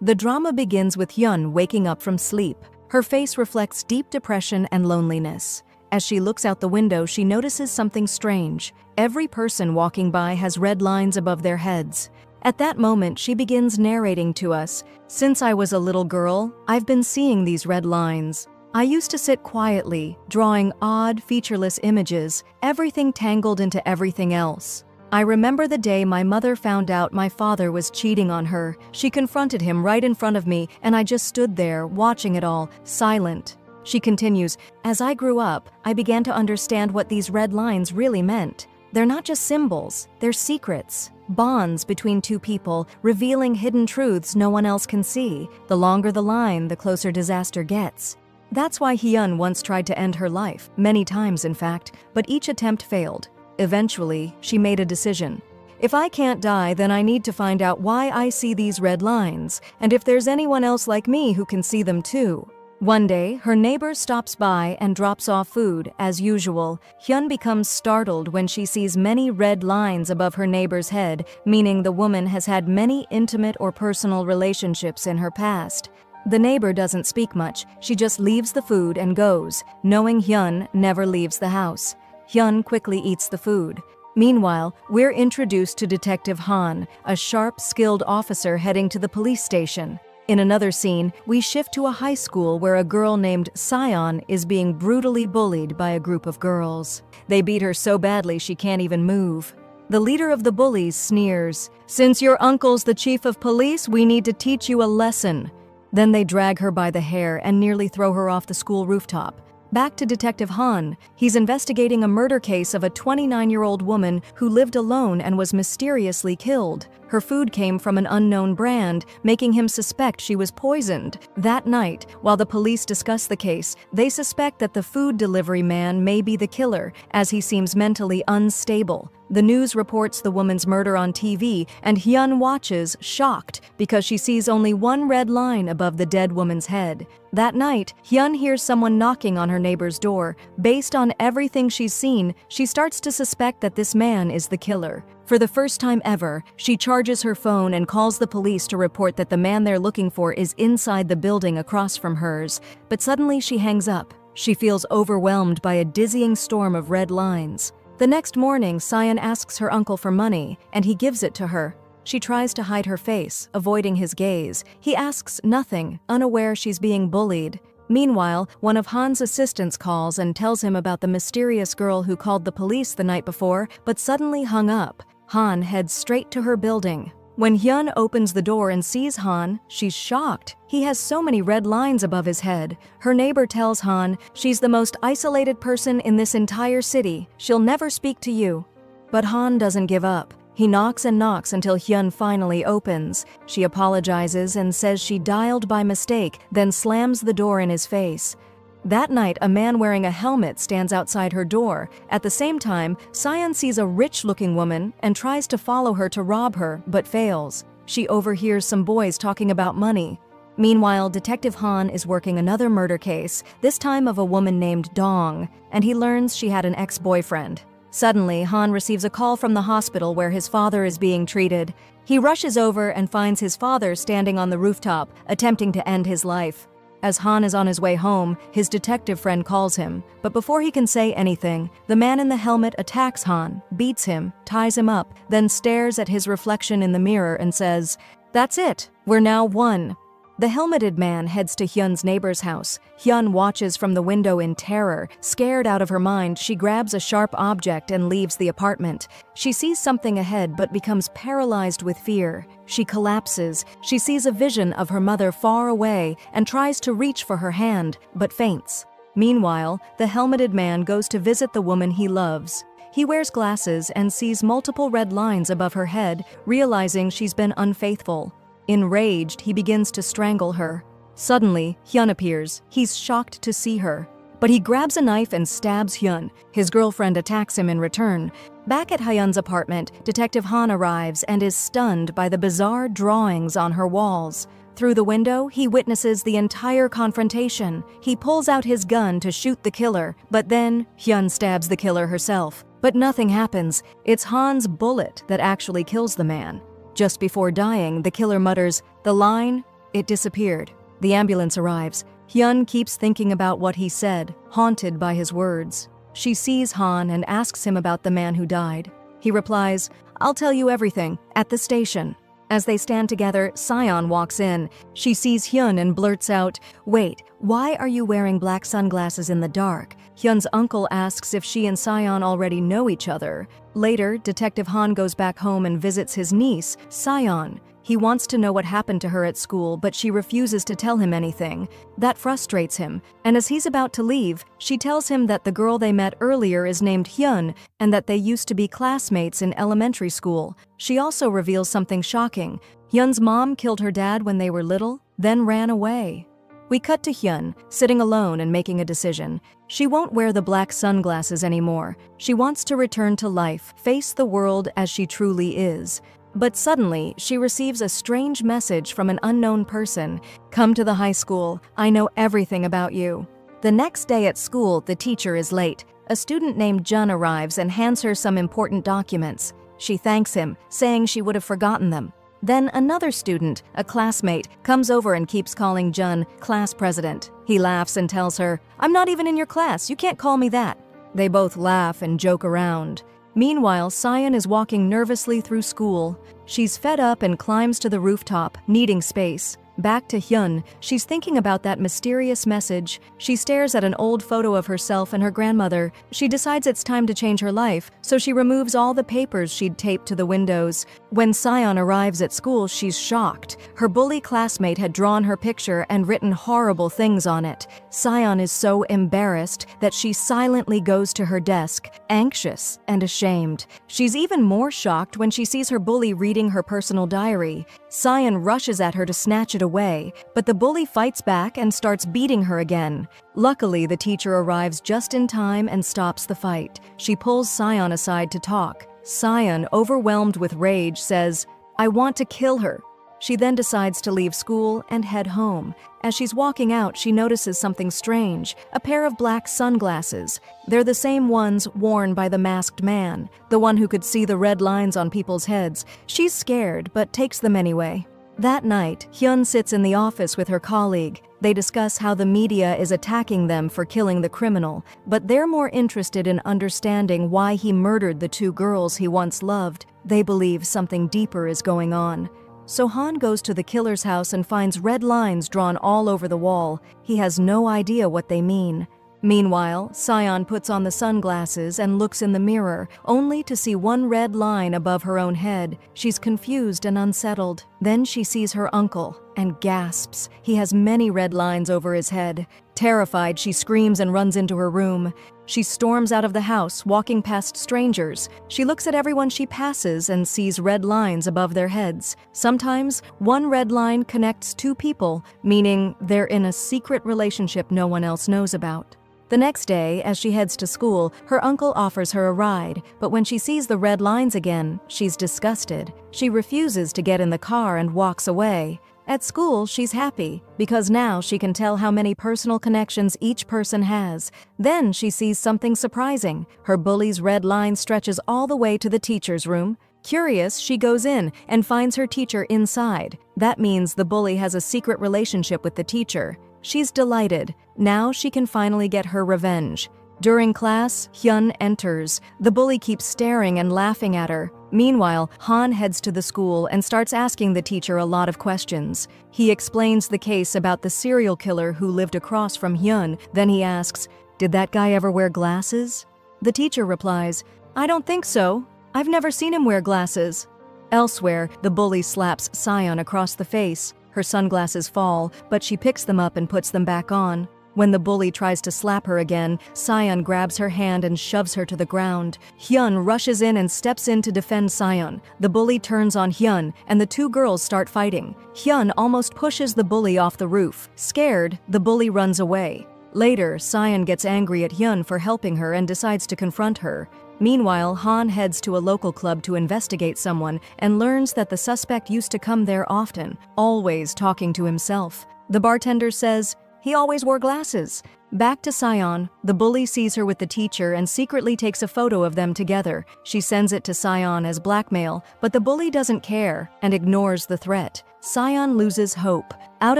The drama begins with Hyun waking up from sleep. Her face reflects deep depression and loneliness. As she looks out the window, she notices something strange. Every person walking by has red lines above their heads. At that moment, she begins narrating to us, "Since I was a little girl, I've been seeing these red lines. I used to sit quietly, drawing odd, featureless images, everything tangled into everything else. I remember the day my mother found out my father was cheating on her. She confronted him right in front of me, and I just stood there, watching it all, silent." She continues, "As I grew up, I began to understand what these red lines really meant. They're not just symbols, they're secrets. Bonds between two people, revealing hidden truths no one else can see. The longer the line, the closer disaster gets." That's why Hyun once tried to end her life, many times in fact, but each attempt failed. Eventually, she made a decision. "If I can't die, then I need to find out why I see these red lines, and if there's anyone else like me who can see them too." One day, her neighbor stops by and drops off food, as usual. Hyun becomes startled when she sees many red lines above her neighbor's head, meaning the woman has had many intimate or personal relationships in her past. The neighbor doesn't speak much, she just leaves the food and goes, knowing Hyun never leaves the house. Hyun quickly eats the food. Meanwhile, we're introduced to Detective Han, a sharp, skilled officer heading to the police station. In another scene, we shift to a high school where a girl named Sion is being brutally bullied by a group of girls. They beat her so badly she can't even move. The leader of the bullies sneers, "Since your uncle's the chief of police, we need to teach you a lesson." Then they drag her by the hair and nearly throw her off the school rooftop. Back to Detective Han. He's investigating a murder case of a 29-year-old woman who lived alone and was mysteriously killed. Her food came from an unknown brand, making him suspect she was poisoned. That night, while the police discuss the case, they suspect that the food delivery man may be the killer, as he seems mentally unstable. The news reports the woman's murder on TV, and Hyun watches, shocked, because she sees only one red line above the dead woman's head. That night, Hyun hears someone knocking on her neighbor's door. Based on everything she's seen, she starts to suspect that this man is the killer. For the first time ever, she charges her phone and calls the police to report that the man they're looking for is inside the building across from hers. But suddenly she hangs up. She feels overwhelmed by a dizzying storm of red lines. The next morning, Sion asks her uncle for money, and he gives it to her. She tries to hide her face, avoiding his gaze. He asks nothing, unaware she's being bullied. Meanwhile, one of Han's assistants calls and tells him about the mysterious girl who called the police the night before, but suddenly hung up. Han heads straight to her building. When Hyun opens the door and sees Han, she's shocked. He has so many red lines above his head. Her neighbor tells Han, "She's the most isolated person in this entire city. She'll never speak to you." But Han doesn't give up. He knocks and knocks until Hyun finally opens. She apologizes and says she dialed by mistake, then slams the door in his face. That night, a man wearing a helmet stands outside her door. At the same time, Sion sees a rich-looking woman and tries to follow her to rob her, but fails. She overhears some boys talking about money. Meanwhile, Detective Han is working another murder case, this time of a woman named Dong, and he learns she had an ex-boyfriend. Suddenly, Han receives a call from the hospital where his father is being treated. He rushes over and finds his father standing on the rooftop, attempting to end his life. As Han is on his way home, his detective friend calls him, but before he can say anything, the man in the helmet attacks Han, beats him, ties him up, then stares at his reflection in the mirror and says, "That's it, we're now one." The helmeted man heads to Hyun's neighbor's house. Hyun watches from the window in terror. Scared out of her mind, she grabs a sharp object and leaves the apartment. She sees something ahead but becomes paralyzed with fear. She collapses. She sees a vision of her mother far away and tries to reach for her hand, but faints. Meanwhile, the helmeted man goes to visit the woman he loves. He wears glasses and sees multiple red lines above her head, realizing she's been unfaithful. Enraged, he begins to strangle her. Suddenly, Hyun appears. He's shocked to see her. But he grabs a knife and stabs Hyun. His girlfriend attacks him in return. Back at Hyun's apartment, Detective Han arrives and is stunned by the bizarre drawings on her walls. Through the window, he witnesses the entire confrontation. He pulls out his gun to shoot the killer, but then Hyun stabs the killer herself. But nothing happens. It's Han's bullet that actually kills the man. Just before dying, the killer mutters, "The line It disappeared. The ambulance arrives. Hyun keeps thinking about what he said, haunted by his words. She sees Han and asks him about the man who died. He replies, "I'll tell you everything, at the station." As they stand together, Sion walks in. She sees Hyun and blurts out, "Wait, why are you wearing black sunglasses in the dark?" Hyun's uncle asks if she and Sion already know each other. Later, Detective Han goes back home and visits his niece, Sion. He wants to know what happened to her at school, but she refuses to tell him anything. That frustrates him, and as he's about to leave, she tells him that the girl they met earlier is named Hyun and that they used to be classmates in elementary school. She also reveals something shocking. Hyun's mom killed her dad when they were little, then ran away. We cut to Hyun, sitting alone and making a decision. She won't wear the black sunglasses anymore. She wants to return to life, face the world as she truly is. But suddenly, she receives a strange message from an unknown person. "Come to the high school. I know everything about you." The next day at school, the teacher is late. A student named Jun arrives and hands her some important documents. She thanks him, saying she would have forgotten them. Then another student, a classmate, comes over and keeps calling Jun class president. He laughs and tells her, "I'm not even in your class. You can't call me that." They both laugh and joke around. Meanwhile, Sion is walking nervously through school. She's fed up and climbs to the rooftop, needing space. Back to Hyun, she's thinking about that mysterious message. She stares at an old photo of herself and her grandmother. She decides it's time to change her life, so she removes all the papers she'd taped to the windows. When Sion arrives at school, she's shocked. Her bully classmate had drawn her picture and written horrible things on it. Sion is so embarrassed that she silently goes to her desk, anxious and ashamed. She's even more shocked when she sees her bully reading her personal diary. Sion rushes at her to snatch it away, but the bully fights back and starts beating her again. Luckily, the teacher arrives just in time and stops the fight. She pulls Sion aside to talk. Sion, overwhelmed with rage, says, "I want to kill her." She then decides to leave school and head home. As she's walking out, she notices something strange, a pair of black sunglasses. They're the same ones worn by the masked man, the one who could see the red lines on people's heads. She's scared, but takes them anyway. That night, Hyun sits in the office with her colleague. They discuss how the media is attacking them for killing the criminal, but they're more interested in understanding why he murdered the two girls he once loved. They believe something deeper is going on. So Han goes to the killer's house and finds red lines drawn all over the wall. He has no idea what they mean. Meanwhile, Sion puts on the sunglasses and looks in the mirror, only to see one red line above her own head. She's confused and unsettled. Then she sees her uncle and gasps. He has many red lines over his head. Terrified, she screams and runs into her room. She storms out of the house, walking past strangers. She looks at everyone she passes and sees red lines above their heads. Sometimes, one red line connects two people, meaning they're in a secret relationship no one else knows about. The next day, as she heads to school, her uncle offers her a ride, but when she sees the red lines again, she's disgusted. She refuses to get in the car and walks away. At school, she's happy, because now she can tell how many personal connections each person has. Then she sees something surprising. Her bully's red line stretches all the way to the teacher's room. Curious, she goes in and finds her teacher inside. That means the bully has a secret relationship with the teacher. She's delighted. Now she can finally get her revenge. During class, Hyun enters. The bully keeps staring and laughing at her. Meanwhile, Han heads to the school and starts asking the teacher a lot of questions. He explains the case about the serial killer who lived across from Hyun. Then he asks, "Did that guy ever wear glasses?" The teacher replies, "I don't think so. I've never seen him wear glasses." Elsewhere, the bully slaps Sion across the face. Her sunglasses fall, but she picks them up and puts them back on. When the bully tries to slap her again, Sion grabs her hand and shoves her to the ground. Hyun rushes in and steps in to defend Sion. The bully turns on Hyun, and the two girls start fighting. Hyun almost pushes the bully off the roof. Scared, the bully runs away. Later, Sion gets angry at Hyun for helping her and decides to confront her. Meanwhile, Han heads to a local club to investigate someone and learns that the suspect used to come there often, always talking to himself. The bartender says, "He always wore glasses." Back to Sion, the bully sees her with the teacher and secretly takes a photo of them together. She sends it to Sion as blackmail, but the bully doesn't care and ignores the threat. Sion loses hope. Out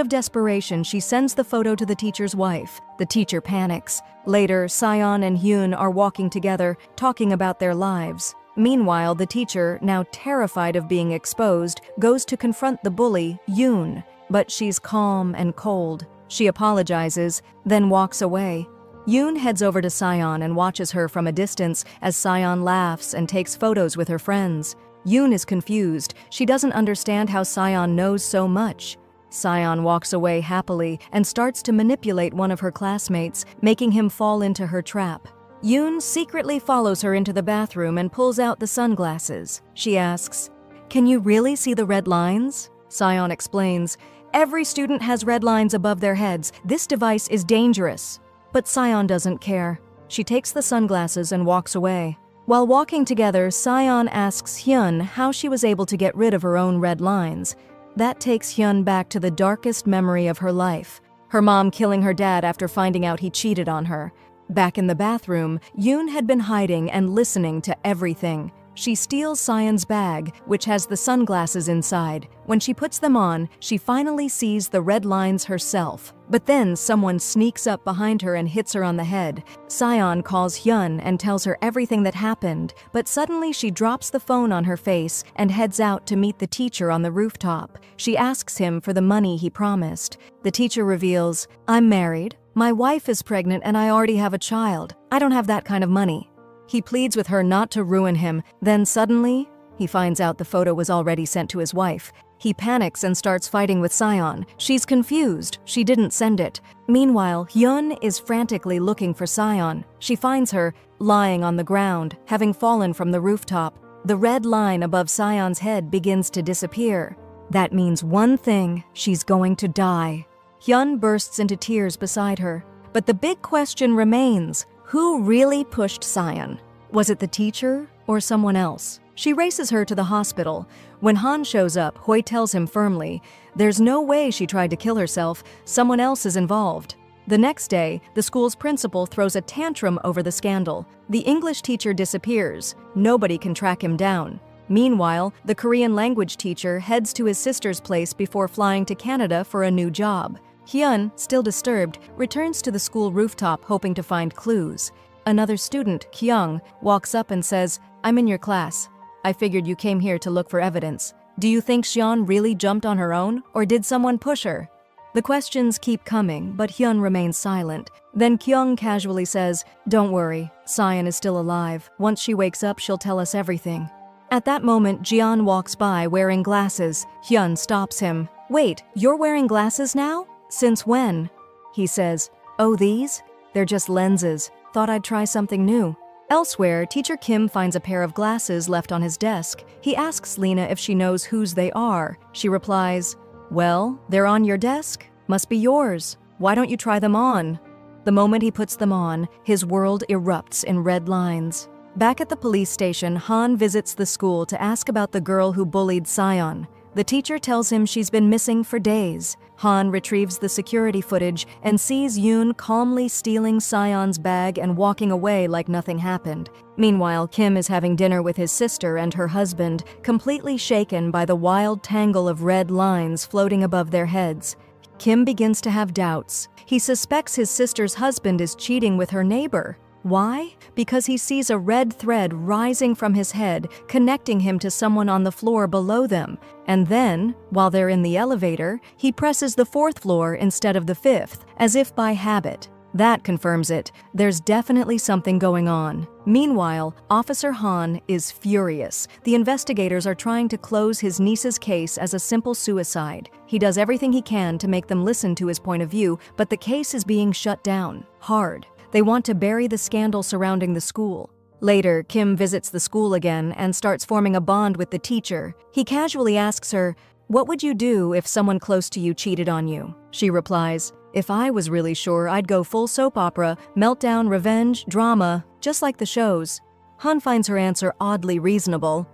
of desperation, she sends the photo to the teacher's wife. The teacher panics. Later, Sion and Hyun are walking together, talking about their lives. Meanwhile, the teacher, now terrified of being exposed, goes to confront the bully, Yoon. But she's calm and cold. She apologizes, then walks away. Yoon heads over to Sion and watches her from a distance as Sion laughs and takes photos with her friends. Yoon is confused. She doesn't understand how Sion knows so much. Sion walks away happily and starts to manipulate one of her classmates, making him fall into her trap. Yoon secretly follows her into the bathroom and pulls out the sunglasses. She asks, "Can you really see the red lines?" Sion explains, "Every student has red lines above their heads. This device is dangerous." But Sion doesn't care. She takes the sunglasses and walks away. While walking together, Sion asks Hyun how she was able to get rid of her own red lines. That takes Hyun back to the darkest memory of her life. Her mom killing her dad after finding out he cheated on her. Back in the bathroom, Yoon had been hiding and listening to everything. She steals Sion's bag, which has the sunglasses inside. When she puts them on, she finally sees the red lines herself. But then someone sneaks up behind her and hits her on the head. Sion calls Hyun and tells her everything that happened, but suddenly she drops the phone on her face and heads out to meet the teacher on the rooftop. She asks him for the money he promised. The teacher reveals, "I'm married. My wife is pregnant and I already have a child. I don't have that kind of money." He pleads with her not to ruin him. Then suddenly, he finds out the photo was already sent to his wife. He panics and starts fighting with Sion. She's confused. She didn't send it. Meanwhile, Hyun is frantically looking for Sion. She finds her lying on the ground, having fallen from the rooftop. The red line above Sion's head begins to disappear. That means one thing: she's going to die. Hyun bursts into tears beside her. But the big question remains: who really pushed Sion? Was it the teacher or someone else? She races her to the hospital. When Han shows up, Hoi tells him firmly, "There's no way she tried to kill herself. Someone else is involved." The next day, the school's principal throws a tantrum over the scandal. The English teacher disappears. Nobody can track him down. Meanwhile, the Korean language teacher heads to his sister's place before flying to Canada for a new job. Hyun, still disturbed, returns to the school rooftop hoping to find clues. Another student, Kyung, walks up and says, "I'm in your class. I figured you came here to look for evidence. Do you think Xion really jumped on her own, or did someone push her?" The questions keep coming, but Hyun remains silent. Then Kyung casually says, "Don't worry, Sion is still alive. Once she wakes up, she'll tell us everything." At that moment, Jian walks by wearing glasses. Hyun stops him. "Wait, you're wearing glasses now? Since when?" He says, "Oh, these? They're just lenses. Thought I'd try something new." Elsewhere, Teacher Kim finds a pair of glasses left on his desk. He asks Lena if she knows whose they are. She replies, "Well, they're on your desk. Must be yours. Why don't you try them on?" The moment he puts them on, his world erupts in red lines. Back at the police station, Han visits the school to ask about the girl who bullied Sion. The teacher tells him she's been missing for days. Han retrieves the security footage and sees Yoon calmly stealing Sion's bag and walking away like nothing happened. Meanwhile, Kim is having dinner with his sister and her husband, completely shaken by the wild tangle of red lines floating above their heads. Kim begins to have doubts. He suspects his sister's husband is cheating with her neighbor. Why? Because he sees a red thread rising from his head, connecting him to someone on the floor below them. And then, while they're in the elevator, he presses the 4th floor instead of the 5th, as if by habit. That confirms it. There's definitely something going on. Meanwhile, Officer Han is furious. The investigators are trying to close his niece's case as a simple suicide. He does everything he can to make them listen to his point of view, but the case is being shut down. Hard. They want to bury the scandal surrounding the school. Later, Kim visits the school again and starts forming a bond with the teacher. He casually asks her, "What would you do if someone close to you cheated on you?" She replies, "If I was really sure, I'd go full soap opera, meltdown, revenge, drama, just like the shows." Han finds her answer oddly reasonable.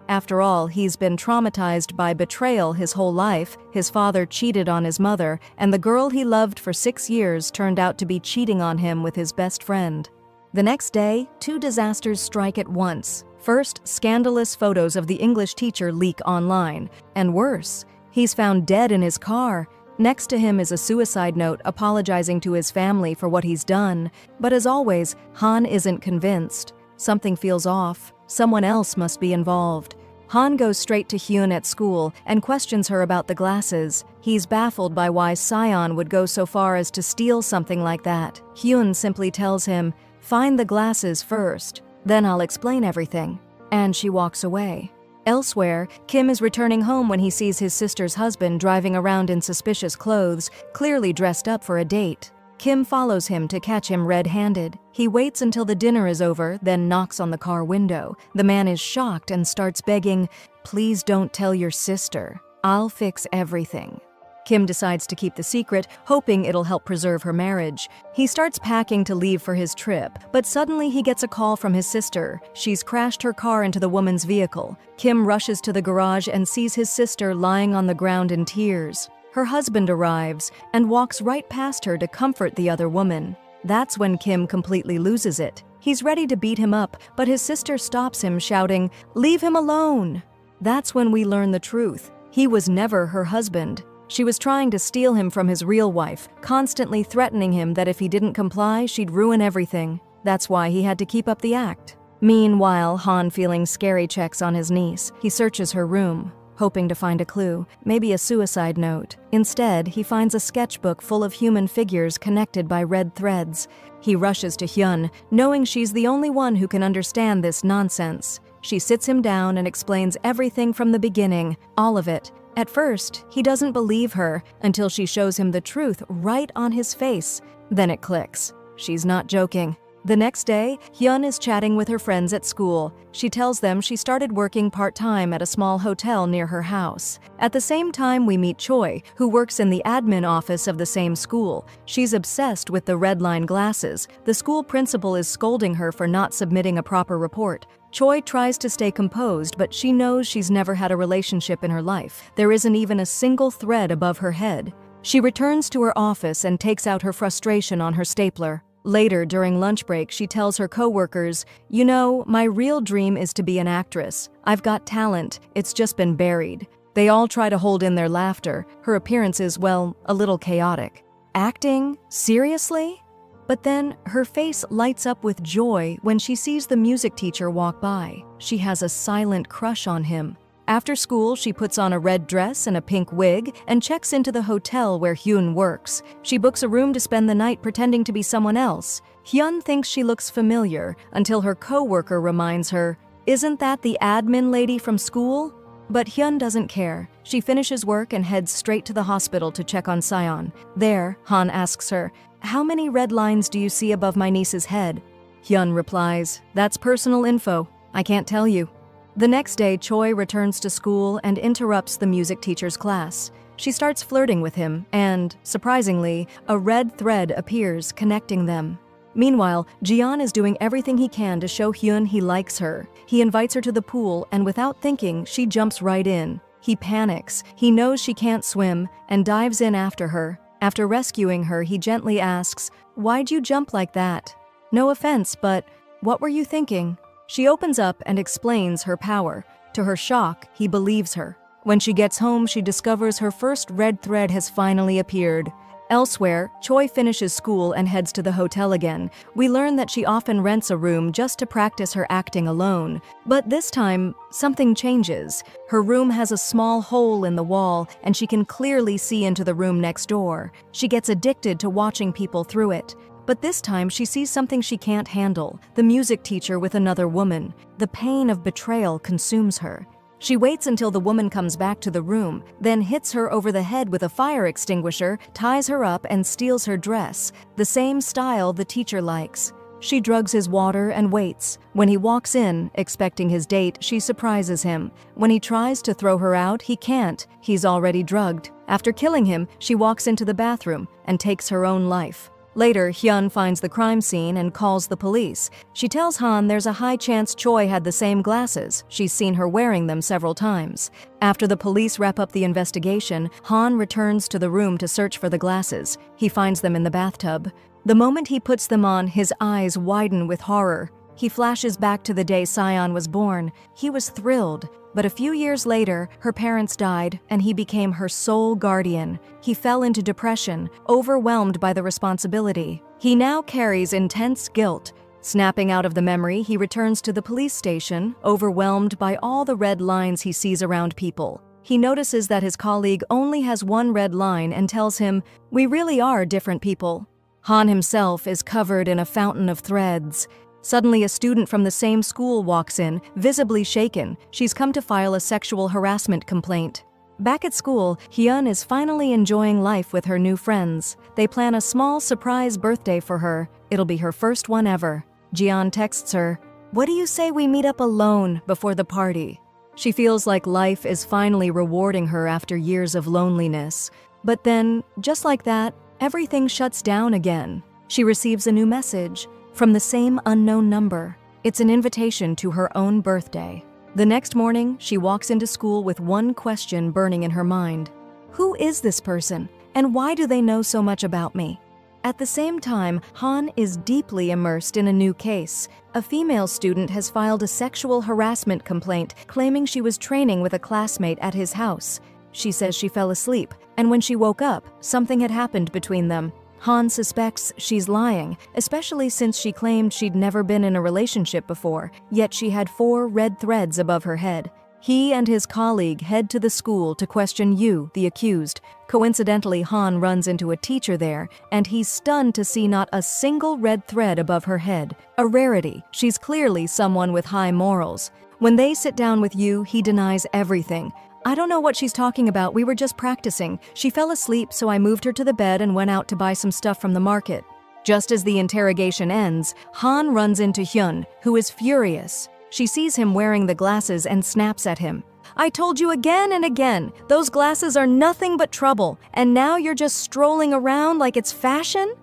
After all, he's been traumatized by betrayal his whole life. His father cheated on his mother, and the girl he loved for 6 years turned out to be cheating on him with his best friend. The next day, 2 disasters strike at once. First, scandalous photos of the English teacher leak online. And worse, He's found dead in his car. Next to him is a suicide note apologizing to his family for what he's done. But as always, Han isn't convinced. Something feels off. Someone else must be involved. Han goes straight to Hyun at school and questions her about the glasses. He's baffled by why Sion would go so far as to steal something like that. Hyun simply tells him, "Find the glasses first, then I'll explain everything." And she walks away. Elsewhere, Kim is returning home when he sees his sister's husband driving around in suspicious clothes, clearly dressed up for a date. Kim follows him to catch him red-handed. He waits until the dinner is over, then knocks on the car window. The man is shocked and starts begging, "Please don't tell your sister. I'll fix everything." Kim decides to keep the secret, hoping it'll help preserve her marriage. He starts packing to leave for his trip, but suddenly he gets a call from his sister. She's crashed her car into the woman's vehicle. Kim rushes to the garage and sees his sister lying on the ground in tears. Her husband arrives and walks right past her to comfort the other woman. That's when Kim completely loses it. He's ready to beat him up, but his sister stops him, shouting, "Leave him alone!" That's when we learn the truth. He was never her husband. She was trying to steal him from his real wife, constantly threatening him that if he didn't comply, she'd ruin everything. That's why he had to keep up the act. Meanwhile, Han feeling scary checks on his niece. He searches her room, hoping to find a clue, maybe a suicide note. Instead, he finds a sketchbook full of human figures connected by red threads. He rushes to Hyun, knowing she's the only one who can understand this nonsense. She sits him down and explains everything from the beginning, all of it. At first, he doesn't believe her until she shows him the truth right on his face. Then it clicks. She's not joking. The next day, Hyun is chatting with her friends at school. She tells them she started working part-time at a small hotel near her house. At the same time, we meet Choi, who works in the admin office of the same school. She's obsessed with the red line glasses. The school principal is scolding her for not submitting a proper report. Choi tries to stay composed, but she knows she's never had a relationship in her life. There isn't even a single thread above her head. She returns to her office and takes out her frustration on her stapler. Later, during lunch break, she tells her coworkers, "You know, my real dream is to be an actress. I've got talent, it's just been buried." They all try to hold in their laughter. Her appearance is, well, a little chaotic. Acting? Seriously? But then, her face lights up with joy when she sees the music teacher walk by. She has a silent crush on him. After school, she puts on a red dress and a pink wig and checks into the hotel where Hyun works. She books a room to spend the night pretending to be someone else. Hyun thinks she looks familiar until her coworker reminds her, "Isn't that the admin lady from school?" But Hyun doesn't care. She finishes work and heads straight to the hospital to check on Sion. There, Han asks her, "How many red lines do you see above my niece's head?" Hyun replies, "That's personal info. I can't tell you." The next day, Choi returns to school and interrupts the music teacher's class. She starts flirting with him, and, surprisingly, a red thread appears connecting them. Meanwhile, Jian is doing everything he can to show Hyun he likes her. He invites her to the pool, and without thinking, she jumps right in. He panics. He knows she can't swim, and dives in after her. After rescuing her, he gently asks, "Why'd you jump like that? No offense, but what were you thinking?" She opens up and explains her power. To her shock, he believes her. When she gets home, she discovers her first red thread has finally appeared. Elsewhere, Choi finishes school and heads to the hotel again. We learn that she often rents a room just to practice her acting alone. But this time, something changes. Her room has a small hole in the wall, and she can clearly see into the room next door. She gets addicted to watching people through it. But this time, she sees something she can't handle, the music teacher with another woman. The pain of betrayal consumes her. She waits until the woman comes back to the room, then hits her over the head with a fire extinguisher, ties her up, and steals her dress, the same style the teacher likes. She drugs his water and waits. When he walks in, expecting his date, she surprises him. When he tries to throw her out, he can't. He's already drugged. After killing him, she walks into the bathroom and takes her own life. Later, Hyun finds the crime scene and calls the police. She tells Han there's a high chance Choi had the same glasses. She's seen her wearing them several times. After the police wrap up the investigation, Han returns to the room to search for the glasses. He finds them in the bathtub. The moment he puts them on, his eyes widen with horror. He flashes back to the day Sion was born. He was thrilled, but a few years later, her parents died and he became her sole guardian. He fell into depression, overwhelmed by the responsibility. He now carries intense guilt. Snapping out of the memory, he returns to the police station, overwhelmed by all the red lines he sees around people. He notices that his colleague only has one red line and tells him, "We really are different people." Han himself is covered in a fountain of threads. Suddenly, a student from the same school walks in, visibly shaken. She's come to file a sexual harassment complaint. Back at school, Hyun is finally enjoying life with her new friends. They plan a small surprise birthday for her. It'll be her first one ever. Jian texts her, "What do you say we meet up alone before the party?" She feels like life is finally rewarding her after years of loneliness. But then, just like that, everything shuts down again. She receives a new message from the same unknown number. It's an invitation to her own birthday. The next morning, she walks into school with one question burning in her mind. Who is this person, and why do they know so much about me? At the same time, Han is deeply immersed in a new case. A female student has filed a sexual harassment complaint claiming she was training with a classmate at his house. She says she fell asleep, and when she woke up, something had happened between them. Han suspects she's lying, especially since she claimed she'd never been in a relationship before, yet she had 4 red threads above her head. He and his colleague head to the school to question Yu, the accused. Coincidentally, Han runs into a teacher there, and he's stunned to see not a single red thread above her head. A rarity. She's clearly someone with high morals. When they sit down with Yu, he denies everything. "I don't know what she's talking about, we were just practicing. She fell asleep, so I moved her to the bed and went out to buy some stuff from the market." Just as the interrogation ends, Han runs into Hyun, who is furious. She sees him wearing the glasses and snaps at him. "I told you again and again, those glasses are nothing but trouble, and now you're just strolling around like it's fashion?"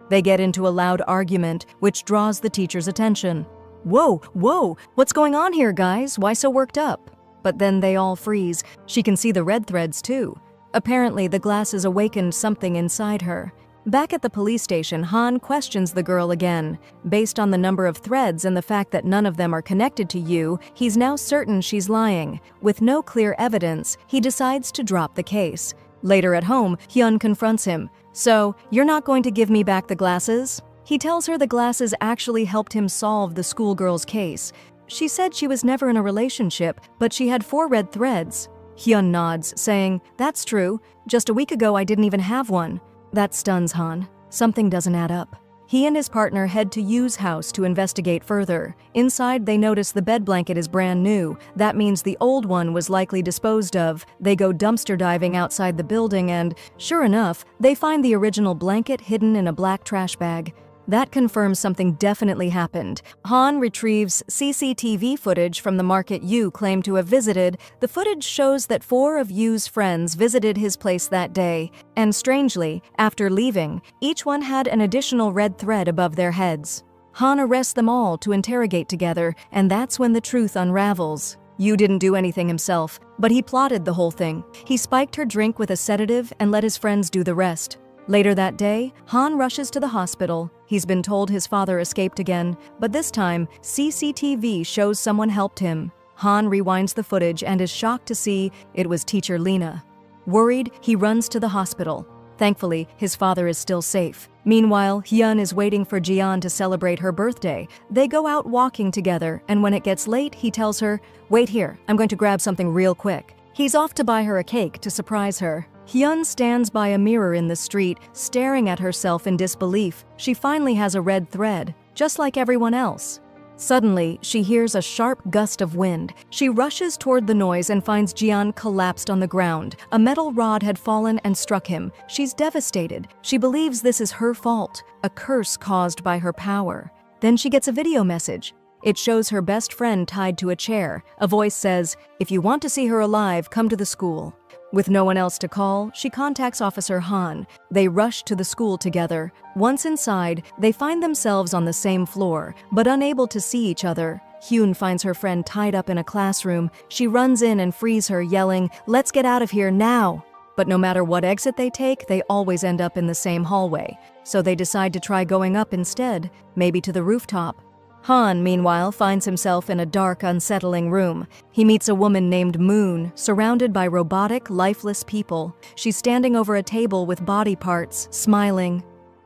They get into a loud argument, which draws the teacher's attention. Whoa, what's going on here, guys? Why so worked up?" But then they all freeze. She can see the red threads too. Apparently, the glasses awakened something inside her. Back at the police station, Han questions the girl again. Based on the number of threads and the fact that none of them are connected to Yu, he's now certain she's lying. With no clear evidence, he decides to drop the case. Later at home, Hyun confronts him. "So, you're not going to give me back the glasses?" He tells her the glasses actually helped him solve the schoolgirl's case. She said she was never in a relationship, but she had 4 red threads. Hyun nods, saying, "That's true. Just a week ago I didn't even have one." That stuns Han. Something doesn't add up. He and his partner head to Yu's house to investigate further. Inside, they notice the bed blanket is brand new. That means the old one was likely disposed of. They go dumpster diving outside the building and, sure enough, they find the original blanket hidden in a black trash bag. That confirms something definitely happened. Han retrieves CCTV footage from the market Yu claimed to have visited. The footage shows that 4 of Yu's friends visited his place that day. And strangely, after leaving, each one had an additional red thread above their heads. Han arrests them all to interrogate together, and that's when the truth unravels. Yu didn't do anything himself, but he plotted the whole thing. He spiked her drink with a sedative and let his friends do the rest. Later that day, Han rushes to the hospital. He's been told his father escaped again, but this time, CCTV shows someone helped him. Han rewinds the footage and is shocked to see it was teacher Lena. Worried, he runs to the hospital. Thankfully, his father is still safe. Meanwhile, Hyun is waiting for Jian to celebrate her birthday. They go out walking together, and when it gets late, he tells her, "Wait here, I'm going to grab something real quick." He's off to buy her a cake to surprise her. Hyun stands by a mirror in the street, staring at herself in disbelief. She finally has a red thread, just like everyone else. Suddenly, she hears a sharp gust of wind. She rushes toward the noise and finds Jian collapsed on the ground. A metal rod had fallen and struck him. She's devastated. She believes this is her fault, a curse caused by her power. Then she gets a video message. It shows her best friend tied to a chair. A voice says, "If you want to see her alive, come to the school." With no one else to call, she contacts Officer Han. They rush to the school together. Once inside, they find themselves on the same floor, but unable to see each other. Hyun finds her friend tied up in a classroom. She runs in and frees her, yelling, "Let's get out of here now!" But no matter what exit they take, they always end up in the same hallway. So they decide to try going up instead, maybe to the rooftop. Han, meanwhile, finds himself in a dark, unsettling room. He meets a woman named Moon, surrounded by robotic, lifeless people. She's standing over a table with body parts, smiling.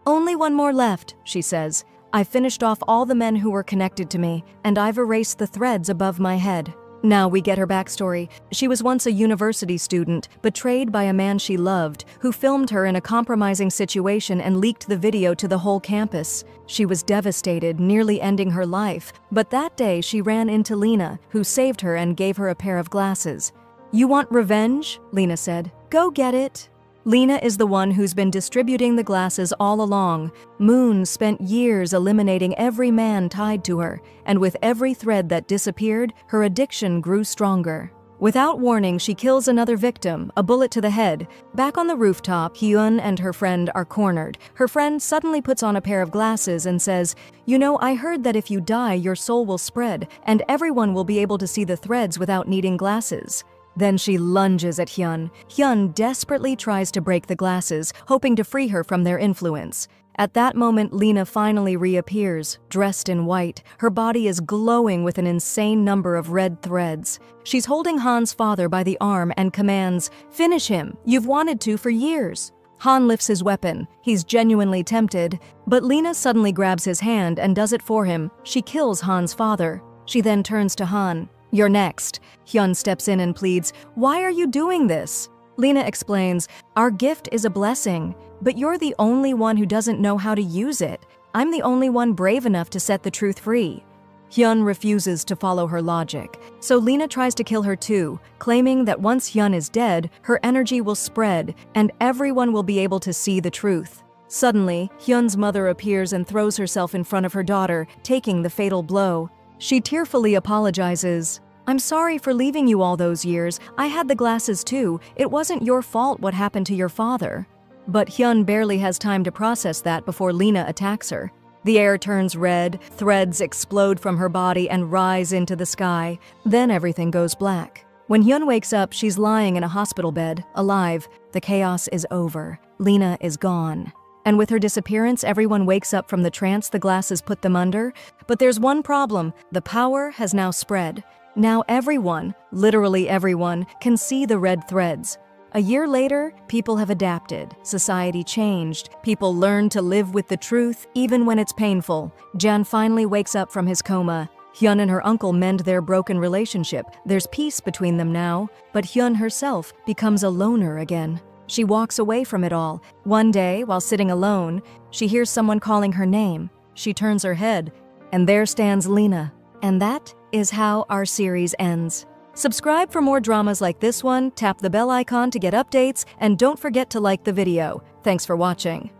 "Only one more left," she says. "I've finished off all the men who were connected to me, and I've erased the threads above my head." Now we get her backstory. She was once a university student, betrayed by a man she loved, who filmed her in a compromising situation and leaked the video to the whole campus. She was devastated, nearly ending her life, but that day she ran into Lena, who saved her and gave her a pair of glasses. "You want revenge?" Lena said. "Go get it." Lena is the one who's been distributing the glasses all along. Moon spent years eliminating every man tied to her, and with every thread that disappeared, her addiction grew stronger. Without warning, she kills another victim, a bullet to the head. Back on the rooftop, Hyun and her friend are cornered. Her friend suddenly puts on a pair of glasses and says, "You know, I heard that if you die, your soul will spread, and everyone will be able to see the threads without needing glasses." Then she lunges at Hyun. Hyun desperately tries to break the glasses, hoping to free her from their influence. At that moment, Lena finally reappears, dressed in white. Her body is glowing with an insane number of red threads. She's holding Han's father by the arm and commands, "Finish him. You've wanted to for years." Han lifts his weapon. He's genuinely tempted, but Lena suddenly grabs his hand and does it for him. She kills Han's father. She then turns to Han. "You're next." Hyun steps in and pleads, "Why are you doing this?" Lena explains, "Our gift is a blessing, but you're the only one who doesn't know how to use it. I'm the only one brave enough to set the truth free." Hyun refuses to follow her logic, so Lena tries to kill her too, claiming that once Hyun is dead, her energy will spread and everyone will be able to see the truth. Suddenly, Hyun's mother appears and throws herself in front of her daughter, taking the fatal blow. She tearfully apologizes. "I'm sorry for leaving you all those years. I had the glasses too. It wasn't your fault what happened to your father." But Hyun barely has time to process that before Lena attacks her. The air turns red, threads explode from her body and rise into the sky. Then everything goes black. When Hyun wakes up, she's lying in a hospital bed, alive. The chaos is over. Lena is gone. And with her disappearance, everyone wakes up from the trance the glasses put them under. But there's one problem. The power has now spread. Now everyone, literally everyone, can see the red threads. A year later, people have adapted. Society changed. People learned to live with the truth, even when it's painful. Jan finally wakes up from his coma. Hyun and her uncle mend their broken relationship. There's peace between them now. But Hyun herself becomes a loner again. She walks away from it all. One day, while sitting alone, she hears someone calling her name. She turns her head, and there stands Lena. And that is how our series ends. Subscribe for more dramas like this one, tap the bell icon to get updates, and don't forget to like the video. Thanks for watching.